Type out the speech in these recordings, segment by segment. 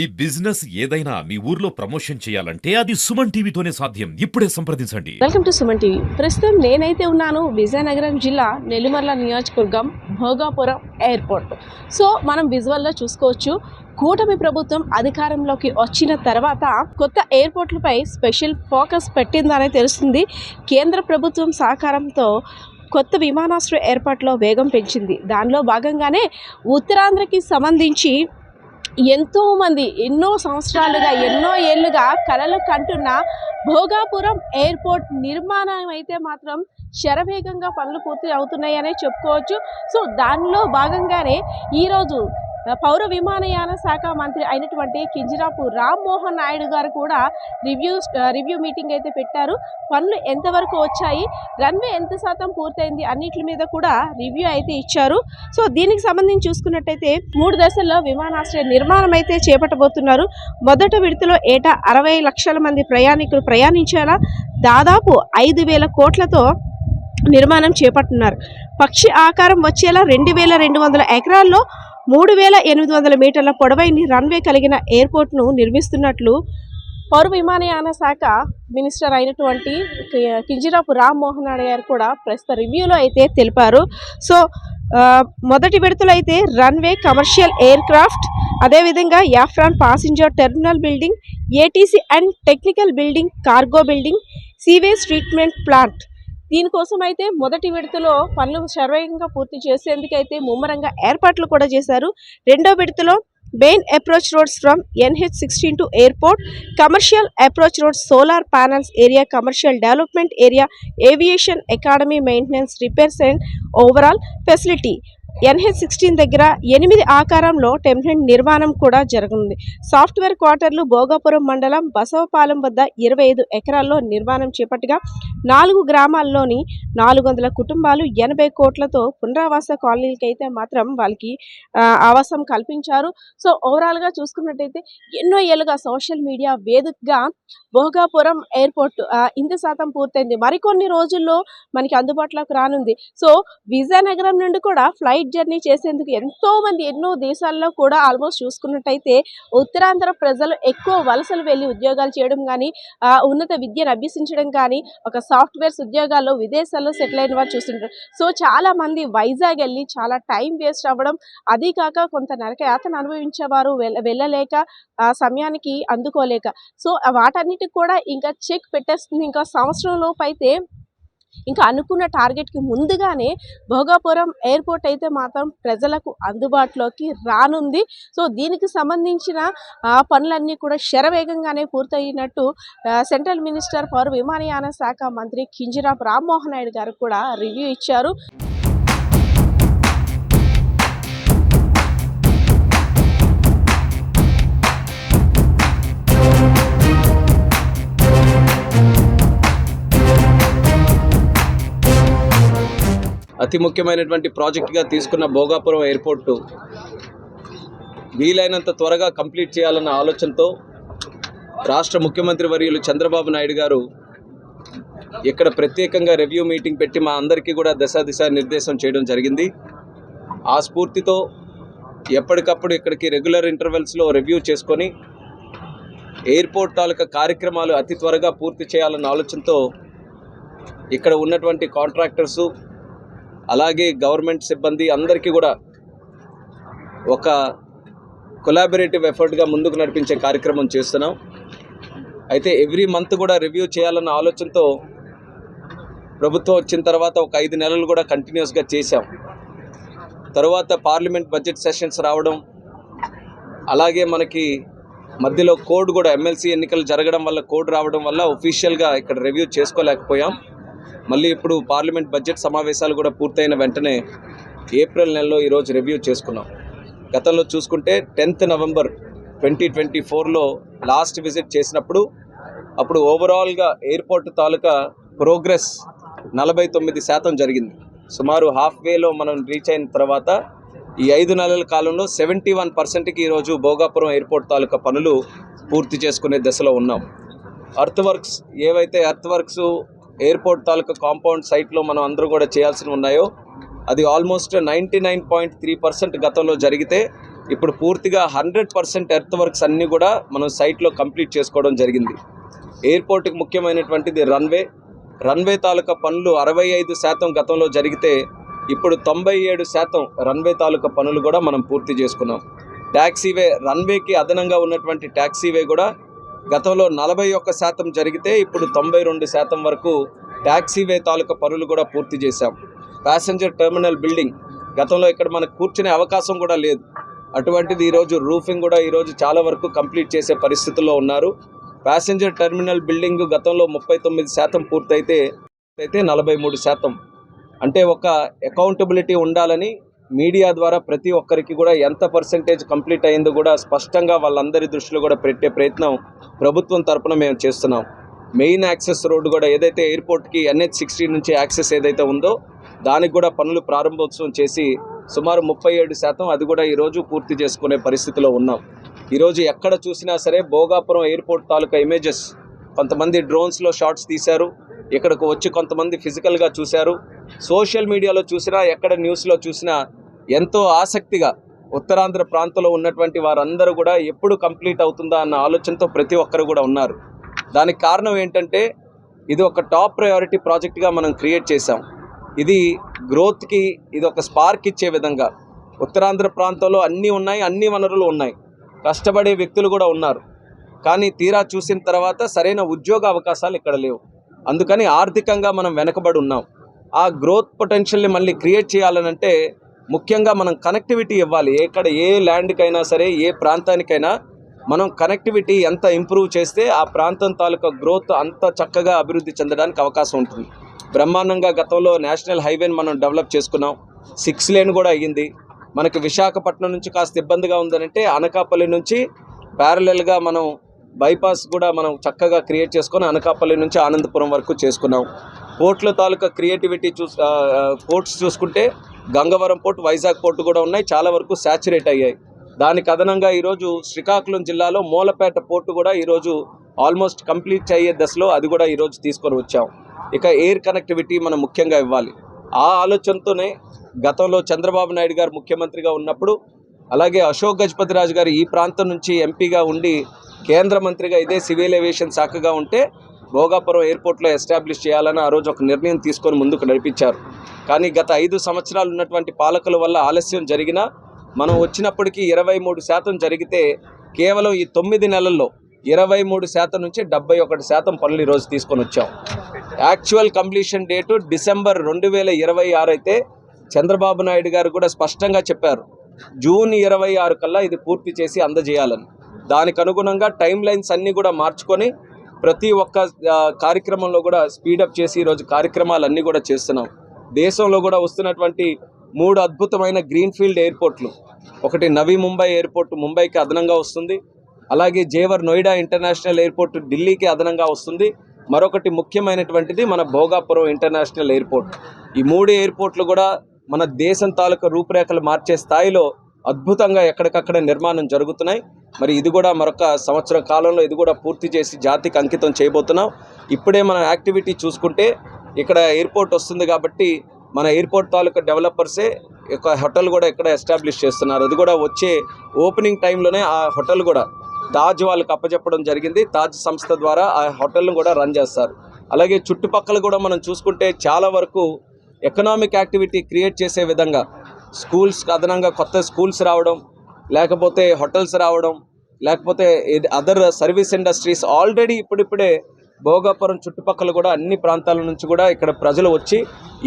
ఈ బిజినెస్ ఏదైనా మీ ఊర్లో ప్రమోషన్ చేయాలంటే అది సుమన్ టీవీతోనే సాధ్యం. ఇప్పుడే సంప్రదించండి. Welcome to Suman TV. ప్రస్తుతం నేనైతే ఉన్నాను విజయనగరం జిల్లా నెల్లిమర్ల నియోజకవర్గం భోగాపురం ఎయిర్పోర్ట్. సో మనం విజువల్లో చూసుకోవచ్చు, కూటమి ప్రభుత్వం అధికారంలోకి వచ్చిన తర్వాత కొత్త ఎయిర్పోర్ట్లపై స్పెషల్ ఫోకస్ పెట్టిందనే తెలుస్తుంది. కేంద్ర ప్రభుత్వం సహకారంతో కొత్త విమానాశ్రయ ఏర్పాటులో వేగం పెంచింది. దానిలో భాగంగానే ఉత్తరాంధ్రకి సంబంధించి ఎంతోమంది ఎన్నో సంవత్సరాలుగా ఎన్నో ఏళ్ళుగా కలలు కంటున్న భోగాపురం ఎయిర్పోర్ట్ నిర్మాణం అయితే మాత్రం శరవేగంగా పనులు పూర్తి అవుతున్నాయనే చెప్పుకోవచ్చు. సో దానిలో భాగంగానే ఈరోజు పౌర విమానయాన శాఖ మంత్రి అయినటువంటి కింజరాపు రామ్మోహన్ నాయుడు గారు కూడా రివ్యూ మీటింగ్ అయితే పెట్టారు. పనులు ఎంతవరకు వచ్చాయి, రన్వే ఎంత శాతం పూర్తయింది అన్నిటి మీద కూడా రివ్యూ అయితే ఇచ్చారు. సో దీనికి సంబంధించి చూసుకున్నట్టయితే 3 దశల్లో విమానాశ్రయ నిర్మాణం అయితే చేపట్టబోతున్నారు. మొదటి విడతలో ఏటా 60 లక్షల మంది ప్రయాణికులు ప్రయాణించేలా దాదాపు 5,000 కోట్లతో నిర్మాణం చేపట్టున్నారు. పక్షి ఆకారం వచ్చేలా 2,200 ఎకరాల్లో 3,800 మీటర్ల పొడవైన రన్వే కలిగిన ఎయిర్పోర్ట్ను నిర్మిస్తున్నట్లు పౌర విమానయాన శాఖ మినిస్టర్ అయినటువంటి కింజరాపు రామ్మోహన్ నాయుడు గారు కూడా ప్రస్తుత రివ్యూలో అయితే తెలిపారు. సో మొదటి విడతలో అయితే రన్వే, కమర్షియల్ ఎయిర్ క్రాఫ్ట్, అదేవిధంగా apron passenger terminal building, ATC and technical building, cargo building, sewage treatment plant, దీనికోసం అయితే మొదటి విడతలో పనులు శరవేగంగా పూర్తి చేసేందుకైతే ముమ్మరంగా ఏర్పాట్లు కూడా చేశారు. రెండో విడతలో main approach roads from NH16 to airport, commercial approach roads, solar panels area, commercial development area, aviation academy, maintenance, repairs and overall facility. NH16 దగ్గర 8 ఆకారంలో టెంప్లెట్ నిర్మాణం కూడా జరగనుంది. సాఫ్ట్వేర్ క్వార్టర్లు భోగాపురం మండలం బసవపాలెం వద్ద 25 ఎకరాల్లో నిర్మాణం చేపట్టగా 4 గ్రామాల్లోని 400 కుటుంబాలు 80 కోట్లతో పునరావాస కాలనీలకి అయితే మాత్రం వాళ్ళకి ఆవాసం కల్పించారు. సో ఓవరాల్గా చూసుకున్నట్టయితే ఎన్నో ఏళ్ళుగా సోషల్ మీడియా వేదికగా భోగాపురం ఎయిర్పోర్ట్ ఇంత శాతం పూర్తయింది. మరికొన్ని రోజుల్లో మనకి అందుబాటులోకి రానుంది. సో విజయనగరం నుండి కూడా ఫ్లైట్ జర్నీ చేసేందుకు ఎంతో మంది ఎన్నో దేశాల్లో కూడా ఆల్మోస్ట్ చూసుకున్నట్టయితే ఉత్తరాంధ్ర ప్రజలు ఎక్కువ వలసలు వెళ్ళి ఉద్యోగాలు చేయడం కానీ, ఉన్నత విద్యను అభ్యసించడం కానీ, ఒక సాఫ్ట్వేర్స్ ఉద్యోగాల్లో విదేశాల్లో సెటిల్ అయిన వారు చూస్తుంటారు. సో చాలా మంది వైజాగ్ వెళ్ళి చాలా టైం వేస్ట్ అవ్వడం, అదీ కాక కొంత నరకయాతన అనుభవించేవారు వెళ్ళలేక సమయానికి అందుకోలేక. సో వాటన్నిటికి కూడా ఇంకా చెక్ పెట్టేస్తుంది. ఇంకా సంవత్సరం లోపు అయితే ఇంకా అనుకున్న టార్గెట్కి ముందుగానే భోగాపురం ఎయిర్పోర్ట్ అయితే మాత్రం ప్రజలకు అందుబాటులోకి రానుంది. సో దీనికి సంబంధించిన పనులన్నీ కూడా శరవేగంగానే పూర్తయినట్టు సెంట్రల్ మినిస్టర్ పౌర విమానయాన శాఖ మంత్రి కింజరాపు రామ్మోహన్ నాయుడు గారు కూడా రివ్యూ ఇచ్చారు. అతి ముఖ్యమైనటువంటి ప్రాజెక్టుగా తీసుకున్న భోగాపురం ఎయిర్పోర్టు వీలైనంత త్వరగా కంప్లీట్ చేయాలన్న ఆలోచనతో రాష్ట్ర ముఖ్యమంత్రి వర్యులు చంద్రబాబు నాయుడు గారు ఇక్కడ ప్రత్యేకంగా రివ్యూ మీటింగ్ పెట్టి మా అందరికీ కూడా దిశా నిర్దేశం చేయడం జరిగింది. ఆ స్ఫూర్తితో ఎప్పటికప్పుడు ఇక్కడికి రెగ్యులర్ ఇంటర్వెల్స్లో రివ్యూ చేసుకొని ఎయిర్పోర్ట్ తాలూకా కార్యక్రమాలు అతి త్వరగా పూర్తి చేయాలన్న ఆలోచనతో ఇక్కడ ఉన్నటువంటి కాంట్రాక్టర్సు, అలాగే గవర్నమెంట్ సిబ్బంది అందరికీ కూడా ఒక కొలాబరేటివ్ ఎఫర్ట్గా ముందుకు నడిపించే కార్యక్రమం చేస్తున్నాం. అయితే ఎవ్రీ మంత్ కూడా రివ్యూ చేయాలన్న ఆలోచనతో ప్రభుత్వం వచ్చిన తర్వాత ఒక 5 నెలలు కూడా కంటిన్యూస్గా చేశాం. తర్వాత పార్లమెంట్ బడ్జెట్ సెషన్స్ రావడం, అలాగే మనకి మధ్యలో కోడ్ కూడా ఎమ్మెల్సీ ఎన్నికలు జరగడం వల్ల కోడ్ రావడం వల్ల ఒఫీషియల్గా ఇక్కడ రివ్యూ చేసుకోలేకపోయాం. మళ్ళీ ఇప్పుడు పార్లమెంట్ బడ్జెట్ సమావేశాలు కూడా పూర్తయిన వెంటనే ఏప్రిల్ నెలలో ఈరోజు రివ్యూ చేసుకున్నాం. గతంలో చూసుకుంటే 10th నవంబర్ 2024లో లాస్ట్ విజిట్ చేసినప్పుడు అప్పుడు ఓవరాల్గా ఎయిర్పోర్ట్ తాలూకా ప్రోగ్రెస్ 49% జరిగింది. సుమారు హాఫ్ వేలో మనం రీచ్ అయిన తర్వాత ఈ 5 నెలల కాలంలో 71%కి ఈరోజు భోగాపురం ఎయిర్పోర్ట్ తాలూకా పనులు పూర్తి చేసుకునే దశలో ఉన్నాం. ఏవైతే ఎర్త్ వర్క్స్ ఎయిర్పోర్ట్ తాలూకా కాంపౌండ్ సైట్లో మనం అందరూ కూడా చేయాల్సి ఉన్నాయో అది ఆల్మోస్ట్ 99.3% గతంలో జరిగితే ఇప్పుడు పూర్తిగా 100% ఎర్త్ వర్క్స్ అన్నీ కూడా మనం సైట్లో కంప్లీట్ చేసుకోవడం జరిగింది. ఎయిర్పోర్ట్కి ముఖ్యమైనటువంటిది రన్వే తాలూకా పనులు 65% గతంలో జరిగితే ఇప్పుడు 97% రన్వే తాలూకా పనులు కూడా మనం పూర్తి చేసుకున్నాం. ట్యాక్సీవే రన్వేకి అదనంగా ఉన్నటువంటి ట్యాక్సీవే కూడా గతంలో 41% జరిగితే ఇప్పుడు 92% వరకు ట్యాక్సీవే తాలూకా పనులు కూడా పూర్తి చేశాం. ప్యాసింజర్ టెర్మినల్ బిల్డింగ్ గతంలో ఇక్కడ మనకు కూర్చునే అవకాశం కూడా లేదు, అటువంటిది ఈరోజు రూఫింగ్ కూడా ఈరోజు చాలా వరకు కంప్లీట్ చేసే పరిస్థితుల్లో ఉన్నారు. ప్యాసింజర్ టెర్మినల్ బిల్డింగ్ గతంలో 39% పూర్తయితే 43%, అంటే ఒక అకౌంటబిలిటీ ఉండాలని మీడియా ద్వారా ప్రతి ఒక్కరికి కూడా ఎంత పర్సెంటేజ్ కంప్లీట్ అయిందో కూడా స్పష్టంగా వాళ్ళందరి దృష్టిలో కూడా పెట్టే ప్రయత్నం ప్రభుత్వం తరపున మేము చేస్తున్నాం. మెయిన్ యాక్సెస్ రోడ్డు కూడా ఏదైతే ఎయిర్పోర్ట్కి NH-16 నుంచి యాక్సెస్ ఏదైతే ఉందో దానికి కూడా పనులు ప్రారంభోత్సవం చేసి సుమారు 37% అది కూడా ఈరోజు పూర్తి చేసుకునే పరిస్థితిలో ఉన్నాం. ఈరోజు ఎక్కడ చూసినా సరే భోగాపురం ఎయిర్పోర్ట్ తాలూకా ఇమేజెస్ కొంతమంది డ్రోన్స్లో షాట్స్ తీశారు, ఇక్కడికి వచ్చి కొంతమంది ఫిజికల్గా చూశారు, సోషల్ మీడియాలో చూసినా ఎక్కడ న్యూస్లో చూసినా ఎంతో ఆసక్తిగా ఉత్తరాంధ్ర ప్రాంతంలో ఉన్నటువంటి వారందరూ కూడా ఎప్పుడు కంప్లీట్ అవుతుందా అన్న ఆలోచనతో ప్రతి ఒక్కరు కూడా ఉన్నారు. దానికి కారణం ఏంటంటే ఇది ఒక టాప్ ప్రయారిటీ ప్రాజెక్ట్గా మనం క్రియేట్ చేశాం. ఇది గ్రోత్కి ఇది ఒక స్పార్క్ ఇచ్చే విధంగా ఉత్తరాంధ్ర ప్రాంతంలో అన్నీ ఉన్నాయి, అన్ని వనరులు ఉన్నాయి, కష్టపడే వ్యక్తులు కూడా ఉన్నారు, కానీ తీరా చూసిన తర్వాత సరైన ఉద్యోగ అవకాశాలు ఇక్కడ లేవు. అందుకని ఆర్థికంగా మనం వెనకబడి ఉన్నాం. ఆ గ్రోత్ పొటెన్షియల్ని మళ్ళీ క్రియేట్ చేయాలనంటే ముఖ్యంగా మనం కనెక్టివిటీ ఇవ్వాలి. ఎక్కడ ఏ ల్యాండ్కైనా సరే ఏ ప్రాంతానికైనా మనం కనెక్టివిటీ ఎంత ఇంప్రూవ్ చేస్తే ఆ ప్రాంతం తాలూకా గ్రోత్ అంత చక్కగా అభివృద్ధి చెందడానికి అవకాశం ఉంటుంది. బ్రహ్మాండంగా గతంలో నేషనల్ హైవేని మనం డెవలప్ చేసుకున్నాం, 6 లేన్ కూడా అయ్యింది. మనకి విశాఖపట్నం నుంచి కాస్త ఇబ్బందిగా ఉందనంటే అనకాపల్లి నుంచి ప్యారలల్గా మనం బైపాస్ కూడా మనం చక్కగా క్రియేట్ చేసుకొని అనకాపల్లి నుంచి ఆనందపురం వరకు చేసుకున్నాం. పోర్ట్ల తాలూకా క్రియేటివిటీ పోర్ట్స్ చూసుకుంటే గంగవరం పోర్ట్, వైజాగ్ పోర్టు కూడా ఉన్నాయి, చాలా వరకు శాచురేట్ అయ్యాయి. దానికి అదనంగా ఈరోజు శ్రీకాకుళం జిల్లాలో మూలపేట పోర్టు కూడా ఈరోజు ఆల్మోస్ట్ కంప్లీట్ అయ్యే దశలో అది కూడా ఈరోజు తీసుకొని వచ్చాం. ఇక ఎయిర్ కనెక్టివిటీ మనం ముఖ్యంగా ఇవ్వాలి. ఆ ఆలోచనతోనే గతంలో చంద్రబాబు నాయుడు గారు ముఖ్యమంత్రిగా ఉన్నప్పుడు, అలాగే అశోక్ గజపతిరాజు గారు ఈ ప్రాంతం నుంచి ఎంపీగా ఉండి కేంద్ర మంత్రిగా ఇదే సివిల్ ఏవియేషన్ శాఖగా ఉంటే భోగాపురం ఎయిర్పోర్ట్లో ఎస్టాబ్లిష్ చేయాలని ఆ రోజు ఒక నిర్ణయం తీసుకొని ముందుకు నడిపించారు. కానీ గత 5 సంవత్సరాలు ఉన్నటువంటి పాలకుల వల్ల ఆలస్యం జరిగినా మనం వచ్చినప్పటికీ 23% జరిగితే కేవలం ఈ 9 నెలల్లో 23% నుంచి 71% పనులు ఈరోజు తీసుకొని వచ్చాం. యాక్చువల్ కంప్లీషన్ డేటు డిసెంబర్ 2026 అయితే చంద్రబాబు నాయుడు గారు కూడా స్పష్టంగా చెప్పారు జూన్ 26 కల్లా ఇది పూర్తి చేసి అందజేయాలని. దానికి అనుగుణంగా టైం లైన్స్ అన్నీ కూడా మార్చుకొని ప్రతి ఒక్క కార్యక్రమంలో కూడా స్పీడప్ చేసి ఈరోజు కార్యక్రమాలన్నీ కూడా చేస్తున్నాం. దేశంలో కూడా వస్తున్నటువంటి 3 అద్భుతమైన గ్రీన్ఫీల్డ్ ఎయిర్పోర్ట్లు, ఒకటి నవీ ముంబై ఎయిర్పోర్ట్ ముంబైకి అదనంగా వస్తుంది, అలాగే జేవర్ నోయిడా ఇంటర్నేషనల్ ఎయిర్పోర్ట్ ఢిల్లీకి అదనంగా వస్తుంది, మరొకటి ముఖ్యమైనటువంటిది మన భోగాపురం ఇంటర్నేషనల్ ఎయిర్పోర్ట్. ఈ 3 ఎయిర్పోర్ట్లు కూడా మన దేశం తాలూకా రూపురేఖలు మార్చే స్థాయిలో అద్భుతంగా ఎక్కడికక్కడ నిర్మాణం జరుగుతున్నాయి. మరి ఇది కూడా మరొక సంవత్సరం కాలంలో ఇది కూడా పూర్తి చేసి జాతికి అంకితం చేయబోతున్నాం. ఇప్పుడే మన యాక్టివిటీ చూసుకుంటే ఇక్కడ ఎయిర్పోర్ట్ వస్తుంది కాబట్టి మన ఎయిర్పోర్ట్ తాలూకా డెవలపర్సే ఒక హోటల్ కూడా ఇక్కడ ఎస్టాబ్లిష్ చేస్తున్నారు. అది కూడా వచ్చే ఓపెనింగ్ టైంలోనే ఆ హోటల్ కూడా తాజ్ వాళ్ళకి అప్పచెప్పడం జరిగింది. తాజ్ సంస్థ ద్వారా ఆ హోటల్ను కూడా రన్ చేస్తారు. అలాగే చుట్టుపక్కల కూడా మనం చూసుకుంటే చాలా వరకు ఎకనామిక్ యాక్టివిటీ క్రియేట్ చేసే విధంగా స్కూల్స్కి అదనంగా కొత్త స్కూల్స్ రావడం, లేకపోతే హోటల్స్ రావడం, లేకపోతే అదర్ సర్వీస్ ఇండస్ట్రీస్ ఆల్రెడీ ఇప్పుడిప్పుడే భోగాపురం చుట్టుపక్కల కూడా అన్ని ప్రాంతాల నుంచి కూడా ఇక్కడ ప్రజలు వచ్చి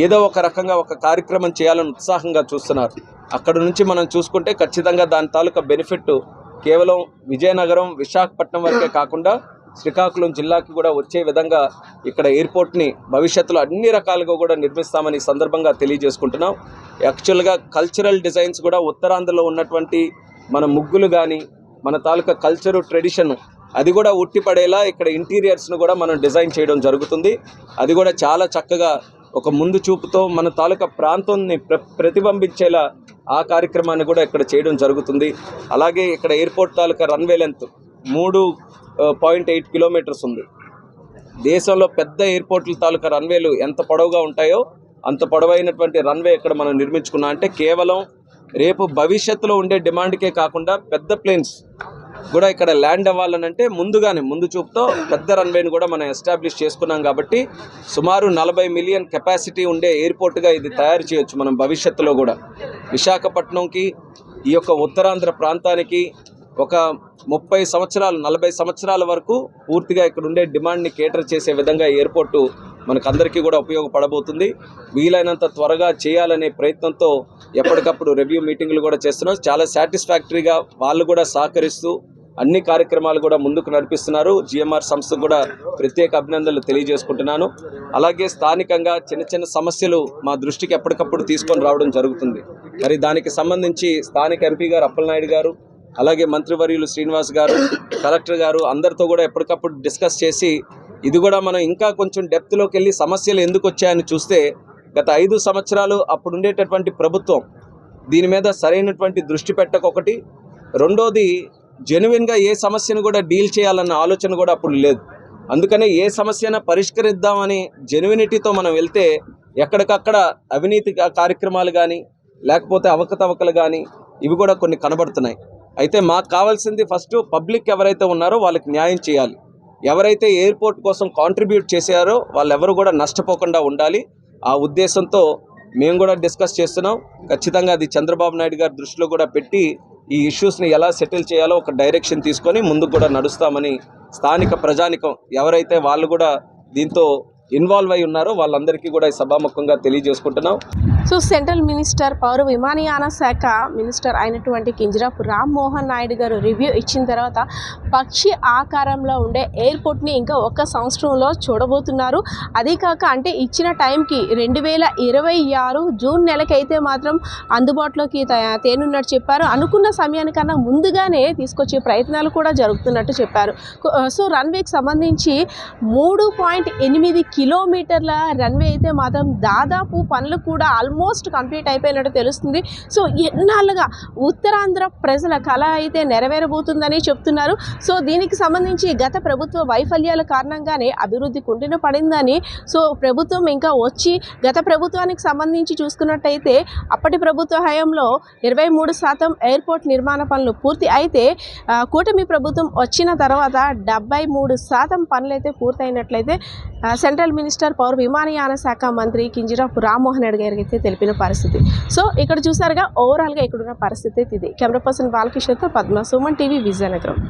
ఏదో ఒక రకంగా ఒక కార్యక్రమం చేయాలని ఉత్సాహంగా చూస్తున్నారు. అక్కడ నుంచి మనం చూసుకుంటే ఖచ్చితంగా దాని తాలూకా బెనిఫిట్ కేవలం విజయనగరం, విశాఖపట్నం వరకే కాకుండా శ్రీకాకుళం జిల్లాకి కూడా వచ్చే విధంగా ఇక్కడ ఎయిర్పోర్ట్ని భవిష్యత్తులో అన్ని రకాలుగా కూడా నిర్మిస్తామని సందర్భంగా తెలియజేసుకుంటున్నాం. యాక్చువల్గా కల్చరల్ డిజైన్స్ కూడా ఉత్తరాంధ్రలో ఉన్నటువంటి మన ముగ్గులు కానీ మన తాలూకా కల్చరు ట్రెడిషన్ అది కూడా ఉట్టిపడేలా ఇక్కడ ఇంటీరియర్స్ను కూడా మనం డిజైన్ చేయడం జరుగుతుంది. అది కూడా చాలా చక్కగా ఒక ముందు చూపుతో మన తాలూకా ప్రాంతాన్ని ప్రతిబింబించేలా ఆ కార్యక్రమాన్ని కూడా ఇక్కడ చేయడం జరుగుతుంది. అలాగే ఇక్కడ ఎయిర్పోర్ట్ తాలూకా రన్వే లెంత్ 3.8 కిలోమీటర్స్ ఉంది. దేశంలో పెద్ద ఎయిర్పోర్ట్ల తాలూకా రన్వేలు ఎంత పొడవుగా ఉంటాయో అంత పొడవైనటువంటి రన్వే ఇక్కడ మనం నిర్మించుకున్నాం. అంటే కేవలం రేపు భవిష్యత్తులో ఉండే డిమాండ్కే కాకుండా పెద్ద ప్లేన్స్ కూడా ఇక్కడ ల్యాండ్ అవ్వాలనంటే ముందు చూపుతో పెద్ద రన్వేని కూడా మనం ఎస్టాబ్లిష్ చేసుకున్నాం కాబట్టి సుమారు 40 మిలియన్ కెపాసిటీ ఉండే ఎయిర్పోర్ట్గా ఇది తయారు చేయొచ్చు మనం భవిష్యత్తులో కూడా. విశాఖపట్నంకి ఈ యొక్క ఉత్తరాంధ్ర ప్రాంతానికి ఒక 30 సంవత్సరాలు 40 సంవత్సరాల వరకు పూర్తిగా ఇక్కడ ఉండే డిమాండ్ని కేటర్ చేసే విధంగా ఎయిర్పోర్టు మనకందరికీ కూడా ఉపయోగపడబోతుంది. వీలైనంత త్వరగా చేయాలనే ప్రయత్నంతో ఎప్పటికప్పుడు రివ్యూ మీటింగ్లు కూడా చేస్తున్నారు. చాలా సాటిస్ఫాక్టరీగా వాళ్ళు కూడా సహకరిస్తూ అన్ని కార్యక్రమాలు కూడా ముందుకు నడిపిస్తున్నారు. జిఎంఆర్ సంస్థకు కూడా ప్రత్యేక అభినందనలు తెలియజేసుకుంటున్నాను. అలాగే స్థానికంగా చిన్న సమస్యలు మా దృష్టికి ఎప్పటికప్పుడు తీసుకొని రావడం జరుగుతుంది. మరి దానికి సంబంధించి స్థానిక ఎంపీ గారు అప్పలనాయుడు గారు, అలాగే మంత్రివర్యులు శ్రీనివాస్ గారు, కలెక్టర్ గారు అందరితో కూడా ఎప్పటికప్పుడు డిస్కస్ చేసి ఇది కూడా మనం ఇంకా కొంచెం డెప్త్లోకి వెళ్ళి సమస్యలు ఎందుకు వచ్చాయని చూస్తే గత 5 సంవత్సరాలు అప్పుడు ఉండేటటువంటి ప్రభుత్వం దీని మీద సరైనటువంటి దృష్టి పెట్టకొకటి, రెండోది జెన్యున్గా ఏ సమస్యను కూడా డీల్ చేయాలన్న ఆలోచన కూడా అప్పుడు లేదు. అందుకనే ఏ సమస్యను పరిష్కరిద్దామని జెన్యునిటీతో మనం వెళ్తే ఎక్కడికక్కడ అవినీతి కార్యక్రమాలు కానీ లేకపోతే అవకతవకలు కానీ ఇవి కూడా కొన్ని కనబడుతున్నాయి. అయితే మాకు కావాల్సింది ఫస్ట్ పబ్లిక్ ఎవరైతే ఉన్నారో వాళ్ళకి న్యాయం చేయాలి. ఎవరైతే ఎయిర్పోర్ట్ కోసం కాంట్రిబ్యూట్ చేశారో వాళ్ళెవరు కూడా నష్టపోకుండా ఉండాలి. ఆ ఉద్దేశంతో మేము కూడా డిస్కస్ చేస్తున్నాం. ఖచ్చితంగా అది చంద్రబాబు నాయుడు గారి దృష్టిలో కూడా పెట్టి ఈ ఇష్యూస్ని ఎలా సెటిల్ చేయాలో ఒక డైరెక్షన్ తీసుకొని ముందుకు కూడా నడుస్తామని స్థానిక ప్రజానికం ఎవరైతే వాళ్ళు కూడా దీంతో ఇన్వాల్వ్ అయి ఉన్నారో వాళ్ళందరికీ కూడా ఈ సభాముఖంగా తెలియజేసుకుంటున్నాం. సో సెంట్రల్ మినిస్టర్ పౌర విమానయాన శాఖ మినిస్టర్ అయినటువంటి కింజరాపు రామ్మోహన్ నాయుడు గారు రివ్యూ ఇచ్చిన తర్వాత పక్షి ఆకారంలో ఉండే ఎయిర్పోర్ట్ని ఇంకా 1 సంవత్సరంలో చూడబోతున్నారు. అదే కాక అంటే ఇచ్చిన టైంకి 2026 జూన్ నెలకైతే మాత్రం అందుబాటులోకి తేనున్నట్టు చెప్పారు. అనుకున్న సమయానికన్నా ముందుగానే తీసుకొచ్చే ప్రయత్నాలు కూడా జరుగుతున్నట్టు చెప్పారు. సో రన్వేకి సంబంధించి 3.8 కిలోమీటర్ల రన్వే అయితే మాత్రం దాదాపు పనులు కూడా ఆల్మోస్ట్ కంప్లీట్ అయిపోయినట్టు తెలుస్తుంది. సో ఎన్నాళ్ళుగా ఉత్తరాంధ్ర ప్రజల కళ అయితే నెరవేరబోతుందని చెప్తున్నారు. సో దీనికి సంబంధించి గత ప్రభుత్వ వైఫల్యాల కారణంగానే అభివృద్ధి కుంటిన పడిందని, సో ప్రభుత్వం ఇంకా వచ్చి గత ప్రభుత్వానికి సంబంధించి చూసుకున్నట్టయితే అప్పటి ప్రభుత్వ హయాంలో 23% ఎయిర్పోర్ట్ నిర్మాణ పనులు పూర్తి అయితే కూటమి ప్రభుత్వం వచ్చిన తర్వాత 73% పనులైతే పూర్తయినట్లయితే సెంట్రల్ మినిస్టర్ పౌర విమానయాన శాఖ మంత్రి కింజరాపు రామ్మోహన్ నాయుడు గారికి అయితే తెలిపిన పరిస్థితి. సో ఇక్కడ చూసారుగా ఓవరాల్గా ఇక్కడున్న పరిస్థితి ఇది. కెమెరా పర్సన్ బాలకిషోర్తో పద్మ, సుమన్ టీవీ, విజయనగరం.